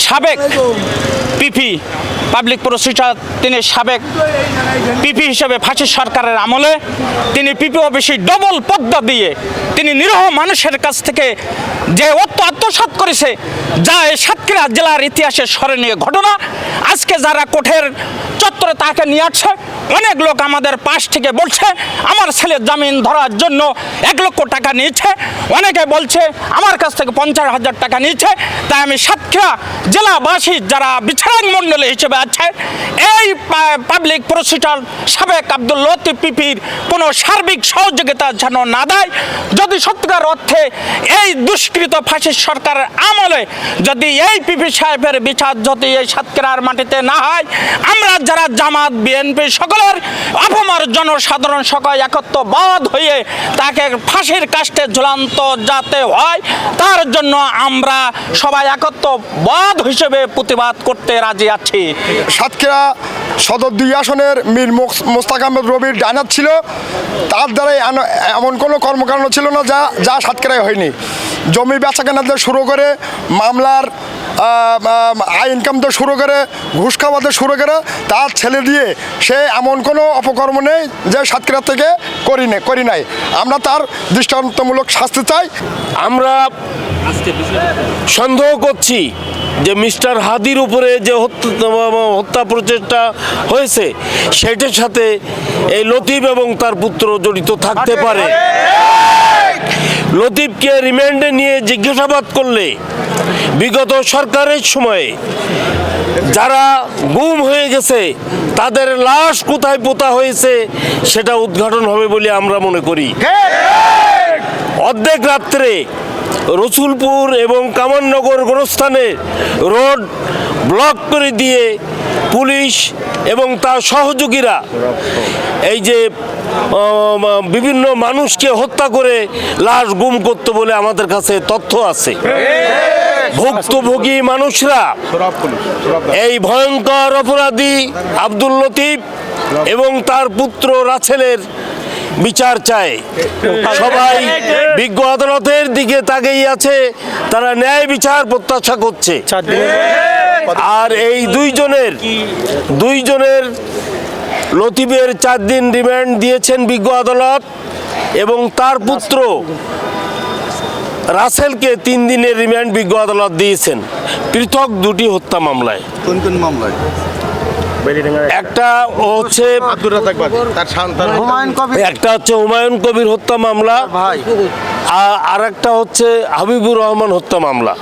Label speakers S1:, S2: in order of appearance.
S1: সাবেক পিপি public prosecutor, তিনি সাবেক পিপি হিসেবে ফাঁসির সরকারের আমলে তিনি পিপি অফিসে ডবল পদ্মা দিয়ে তিনি নিরীহ মানুষের কাছ থেকে যে অর্থ আত্মসাৎ করেছে, যা এই সাতক্ষীরা জেলার ইতিহাসের স্মরণীয় ঘটনা। আজকে যারা কোর্টের চত্বরে তাকে নিয়ে আসছে, অনেক লোক আমাদের পাশ থেকে বলছে আমার ছেলের জামিন ধরার জন্য 1 লক্ষ টাকা নিয়েছে, অনেকে বলছে আমার কাছ থেকে 50,000 টাকা নিয়েছে। তাই আমি সাতক্ষীরা জেলাবাসী যারা বিচারক মণ্ডলী হিসেবে আছে, এই পাবলিক প্রসিকিউটর সাবেক আব্দুল লতিফ পিপির কোনো সার্বিক সহযোগিতা যেন না দেয়। যদি সত্যিকার অর্থে এই দুষ্কৃত ফাঁসির সরকারের আমলে যদি এই পিপি সাহেবের বিচার যদি এই সাতক্ষীরার মাটিতে না হয়, আমরা যারা জামাত বিএনপি সকলের অপমার জনসাধারণ সকল একত্রবাদ হয়ে তাকে ফাঁসির কাস্টে ঝুলন্ত যাতে হয়, তার জন্য আমরা সবাই একত্রবাদ হিসেবে প্রতিবাদ করতে রাজি আছি।
S2: সাতক্ষীরা সদর 2 আসনের মীর মোস্তাক আহমেদ রবির ডাইনার ছিল, তার দ্বারাই এমন কোনো কর্মকাণ্ড ছিল না যা সাতক্ষীরায় হয়নি। জমি বেচাকেনা থেকে শুরু করে মামলার আয় ইনকাম থেকে শুরু করে ঘুষ খাওয়া থেকে শুরু করে তার ছেলে দিয়ে সে এমন কোনো অপকর্ম নেই যে সাতক্ষীরা থেকে করি নাই। আমরা তার দৃষ্টান্তমূলক শাস্তি চাই।
S3: আমরা সন্দেহ করছি যে মিস্টার হাদির উপরে যে হত্যা প্রচেষ্টা হয়েছে সেটার সাথে এই লতিফ এবং তার পুত্র জড়িত থাকতে পারে। লতিফকে রিমান্ডে নিয়ে জিজ্ঞাসাবাদ করলে বিগত সরকারের সময়ে যারা গুম হয়ে গেছে তাদের লাশ কোথায় পোতা হয়েছে সেটা উদ্ঘাটন হবে বলে আমরা মনে করি। অর্ধেক রাত্রে রসুলপুর এবং কামাননগর গোরস্থানে রোড ব্লক করে দিয়ে পুলিশ এবং তার সহযোগীরা এই যে বিভিন্ন মানুষকে হত্যা করে লাশ গুম করতে বলে আমাদের কাছে তথ্য আছে। ভুক্তভোগী মানুষরা এই ভয়ঙ্কর অপরাধী আব্দুল লতিফ এবং তার পুত্র রাসেলের বিচার চায়। সবাই বিজ্ঞ আদালতের দিকে তাকিয়ে আছে, তারা ন্যায় বিচার প্রত্যাশা করছে। আর এই দুইজনের লতিফের 4 দিন রিমান্ড দিয়েছেন বিজ্ঞ আদালত এবং তার পুত্র রাসেলকে 3 দিনের রিমান্ড বিজ্ঞ আদালত দিয়েছেন পৃথক 2টি হত্যা মামলায়।
S4: কোন কোন মামলায়?
S3: একটা হচ্ছে হুমায়ুন কবির হত্যা মামলা, আর একটা হচ্ছে হাবিবুর রহমান হত্যা মামলা।